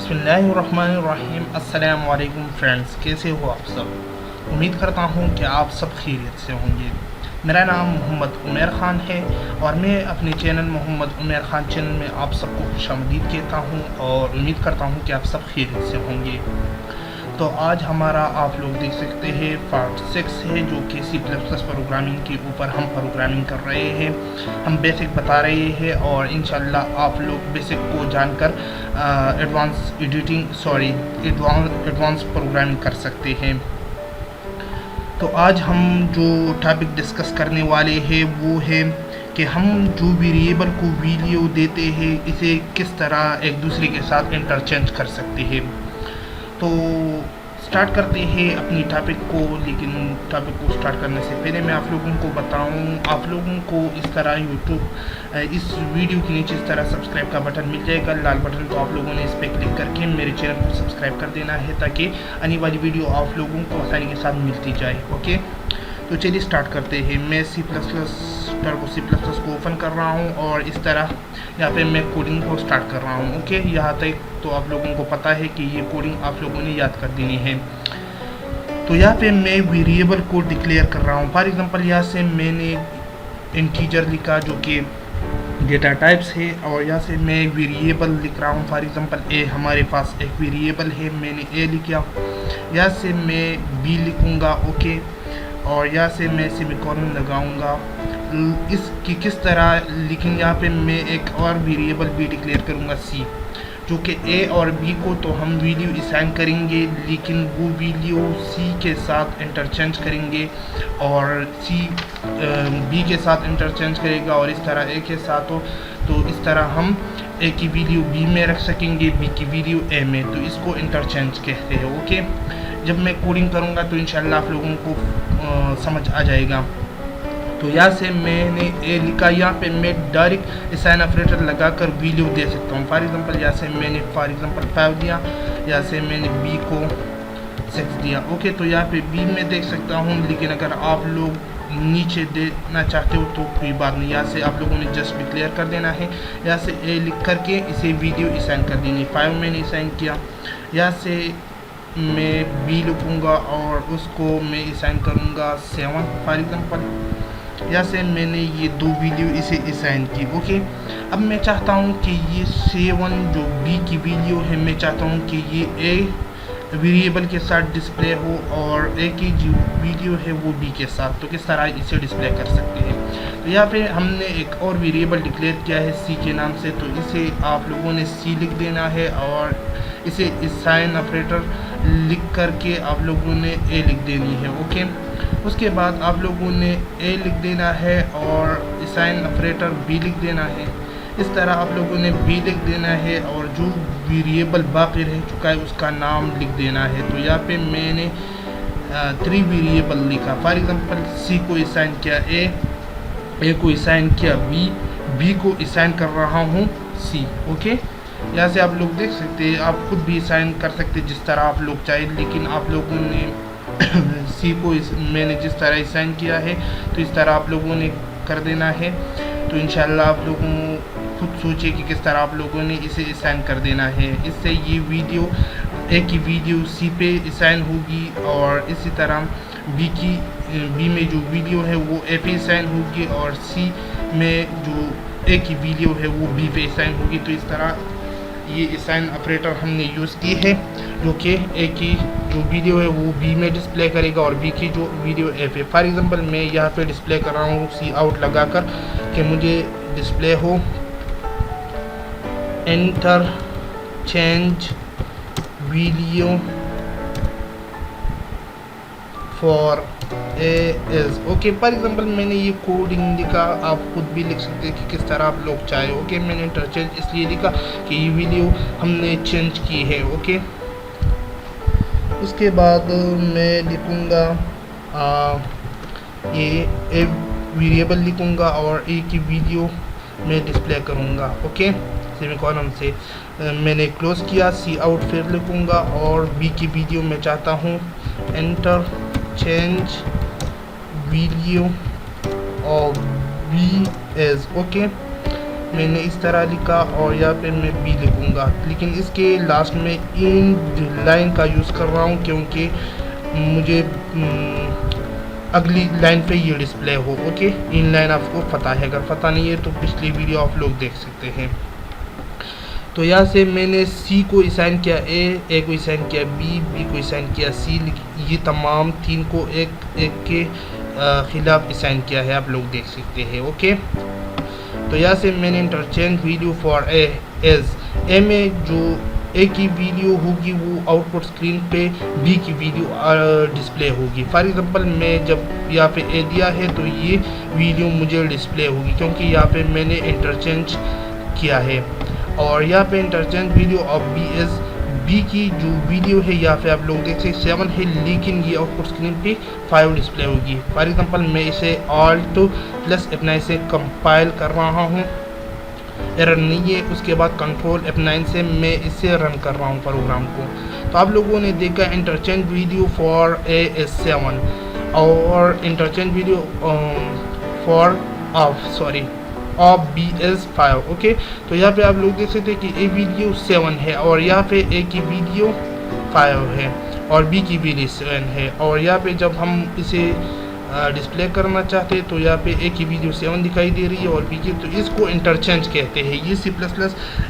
बिस्मिल्लाहिर्रहमानिर्रहीम। अस्सलाम वालेकुम फ्रेंड्स, कैसे हो आप सब। उम्मीद करता हूँ कि आप सब खैरियत से होंगे। मेरा नाम मोहम्मद उमर ख़ान है और मैं अपने चैनल मोहम्मद उमर ख़ान चैनल में आप सबको खुशामदीद कहता हूँ और उम्मीद करता हूँ कि आप सब खैरियत से होंगे। तो आज हमारा आप लोग देख सकते हैं पार्ट 6 है, जो कि C++ प्रोग्रामिंग के ऊपर हम प्रोग्रामिंग कर रहे हैं। हम बेसिक बता रहे हैं और इंशाल्लाह आप लोग बेसिक को जानकर एडवांस प्रोग्रामिंग कर सकते हैं। तो आज हम जो टॉपिक डिस्कस करने वाले हैं वो है कि हम जो वेरिएबल को वैल्यू देते हैं इसे किस तरह एक दूसरे के साथ इंटरचेंज कर सकते हैं। तो स्टार्ट करते हैं अपनी टॉपिक को, लेकिन टॉपिक को स्टार्ट करने से पहले मैं आप लोगों को बताऊं, आप लोगों को इस तरह यूट्यूब इस वीडियो के नीचे इस तरह सब्सक्राइब का बटन मिल जाएगा, लाल बटन। तो आप लोगों ने इस पर क्लिक करके मेरे चैनल को सब्सक्राइब कर देना है ताकि आने वाली वीडियो आप लोगों को आसानी के साथ मिलती जाए। ओके, तो चलिए स्टार्ट करते हैं। मैं C++ को ओपन कर रहा हूँ और इस तरह यहाँ पे मैं कोडिंग को स्टार्ट कर रहा हूँ। ओके, यहाँ तक तो आप लोगों को पता है कि ये कोडिंग आप लोगों ने याद कर देनी है। तो यहाँ पे मैं वेरिएबल को डिक्लेयर कर रहा हूँ। फॉर एग्जांपल यहाँ से मैंने इंटीजर लिखा जो कि डेटा टाइप्स है, और यहाँ से मैं वेरिएबल लिख रहा हूँ। फॉर एग्जांपल ए, हमारे पास एक वेरिएबल है, मैंने ए लिखा। यहाँ से मैं बी लिखूँगा। ओके, और यहाँ से मैं सेमीकोलन लगाऊंगा। इसकी किस तरह, लेकिन यहाँ पे मैं एक और वेरिएबल भी डिक्लेयर करूँगा सी, जो कि ए और बी को तो हम वैल्यू असाइन करेंगे, लेकिन वो वैल्यू सी के साथ इंटरचेंज करेंगे और सी बी के साथ इंटरचेंज करेगा और इस तरह ए के साथ हो। तो इस तरह हम ए की वैल्यू बी में रख सकेंगे, बी की वैल्यू ए में। तो इसको इंटरचेंज कहते हैं। ओके, जब मैं कोडिंग करूँगा तो इंशाल्लाह आप लोगों को समझ आ जाएगा। तो यहाँ से मैंने ए लिखा, यहाँ पे मैं डायरेक्ट असाइन ऑपरेटर लगाकर वैल्यू दे सकता हूँ। फॉर एग्जांपल यहाँ से मैंने 5 दिया, यहाँ से मैंने बी को 6 दिया। ओके, तो यहाँ पे बी में देख सकता हूँ, लेकिन अगर आप लोग नीचे देना चाहते हो तो कोई बात नहीं। यहाँ से आप लोगों ने जस्ट डिक्लेयर कर देना है। यहाँ से ए लिख करके इसे वैल्यू असाइन कर देनी। 5 मैंने असाइन किया। यहाँ से मैं बी लिखूँगा और उसको मैं असाइन करूँगा 7 फॉर एग्जांपल। यहाँ से मैंने ये दो वैल्यू इसे असाइन की। ओके, अब मैं चाहता हूँ कि ये 7 जो बी की वैल्यू है, मैं चाहता हूँ कि ये ए वेरिएबल के साथ डिस्प्ले हो और ए की जो वैल्यू है वो बी के साथ। तो किस तरह इसे डिस्प्ले कर सकते हैं। तो यहाँ पे हमने एक और वेरिएबल डिक्लेयर किया है सी के नाम से, तो इसे आप लोगों ने सी लिख देना है और इसे असाइन ऑपरेटर लिख करके आप लोगों ने ए लिख देनी है। ओके, उसके बाद आप लोगों ने ए लिख देना है और असाइन ऑपरेटर बी लिख देना है। इस तरह आप लोगों ने बी लिख देना है और जो वेरिएबल बाकी रह चुका है उसका नाम लिख देना है। तो यहाँ पे मैंने 3 वेरिएबल लिखा। फॉर एग्जांपल सी को असाइन किया ए को असाइन किया बी को असाइन कर रहा हूँ सी। ओके, यहाँ से आप लोग देख सकते हैं, आप खुद भी असाइन कर सकते हैं जिस तरह आप लोग चाहें, लेकिन आप लोगों ने सी को मैंने जिस तरह असाइन किया है तो इस तरह आप लोगों ने कर देना है। तो इंशाल्लाह आप लोगों खुद सोचिए कि किस तरह आप लोगों ने इसे असाइन कर देना है। इससे ये वीडियो ए की वीडियो सी पे असाइन होगी और इसी तरह बी में जो वीडियो है वो ए पे असाइन होगी और सी में जो ए की वीडियो है वो बी पे असाइन होगी। तो इस तरह ये असाइन ऑपरेटर हमने यूज़ की है, जो कि ए की जो वीडियो है वो बी में डिस्प्ले करेगा और बी की जो वीडियो ए पे। फॉर एग्जांपल मैं यहाँ पे डिस्प्ले कर रहा हूँ सी आउट लगाकर कि मुझे डिस्प्ले हो enter change video for A is. Okay, for example मैंने ये कोडिंग लिखा, आप खुद भी लिख सकते हैं कि किस तरह आप लोग चाहे। ओके, मैंने इंटरचेंज इसलिए लिखा कि ये वीडियो हमने चेंज की है। ओके, उसके बाद मैं लिखूँगा ये ए वेरिएबल लिखूँगा और ए की वीडियो मैं डिस्प्ले करूँगा। ओके, सेमीकोलन से मैंने क्लोज किया। सी आउट फिर लिखूँगा और बी की वीडियो मैं चाहता हूँ एंटर चेंज वीडियो और बी एज। ओके, मैंने इस तरह लिखा और यहाँ पे मैं बी लिखूँगा, लेकिन इसके लास्ट में इन लाइन का यूज़ कर रहा हूँ क्योंकि मुझे अगली लाइन पे ये डिस्प्ले हो। ओके, इन लाइन आपको पता है, अगर पता नहीं है तो पिछली वीडियो आप लोग देख सकते हैं। तो यहाँ से मैंने सी को असाइन किया ए को असाइन किया बी को असाइन किया सी, ये तमाम तीन को एक एक के ख़िलाफ़ असाइन किया है, आप लोग देख सकते हैं। ओके, तो यहाँ से मैंने interchange value for A as A में जो ए की वीडियो होगी वो आउटपुट स्क्रीन पे बी की वीडियो डिस्प्ले होगी। फॉर एग्जांपल मैं जब यहाँ पे ए दिया है तो ये वीडियो मुझे डिस्प्ले होगी क्योंकि यहाँ पे मैंने इंटरचेंज किया है। और यहाँ पे interchange video of B as B की जो वीडियो है यहाँ पे आप लोग देख सकते 7 है, लेकिन ये आउटपुट स्क्रीन पे 5 डिस्प्ले होगी। फॉर एग्जांपल मैं इसे Alt + F9 से कंपाइल कर रहा हूँ, एरर नहीं है। उसके बाद कंट्रोल F9 से मैं इसे रन कर रहा हूँ प्रोग्राम को। तो आप लोगों ने देखा interchange video for A as 7 और interchange video for of B as 5। Okay, तो यहाँ पे आप लोग देख सकते हैं कि ए वीडियो 7 है और यहाँ पे ए की वीडियो 5 है और बी की वीडियो 7 है। और यहाँ पे जब हम इसे डिस्प्ले करना चाहते हैं तो यहाँ पे ए की वीडियो 7 दिखाई दे रही है और बी की, तो इसको इंटरचेंज कहते हैं। ये C++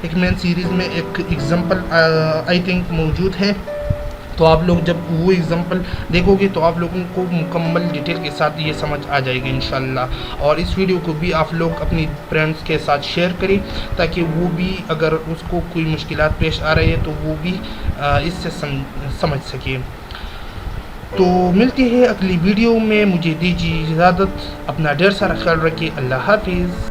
एक मेन सीरीज़ में एक एग्जांपल आई थिंक मौजूद है, तो आप लोग जब वो एग्जांपल देखोगे तो आप लोगों को मुकम्मल डिटेल के साथ ये समझ आ जाएगी इंशाल्लाह। और इस वीडियो को भी आप लोग अपनी फ्रेंड्स के साथ शेयर करें ताकि वो भी अगर उसको कोई मुश्किलात पेश आ रही है तो वो भी इससे समझ सके। तो मिलते हैं अगली वीडियो में, मुझे दीजिए इजाज़त, अपना ढेर सारा ख्याल रखिए, अल्लाह हाफिज़।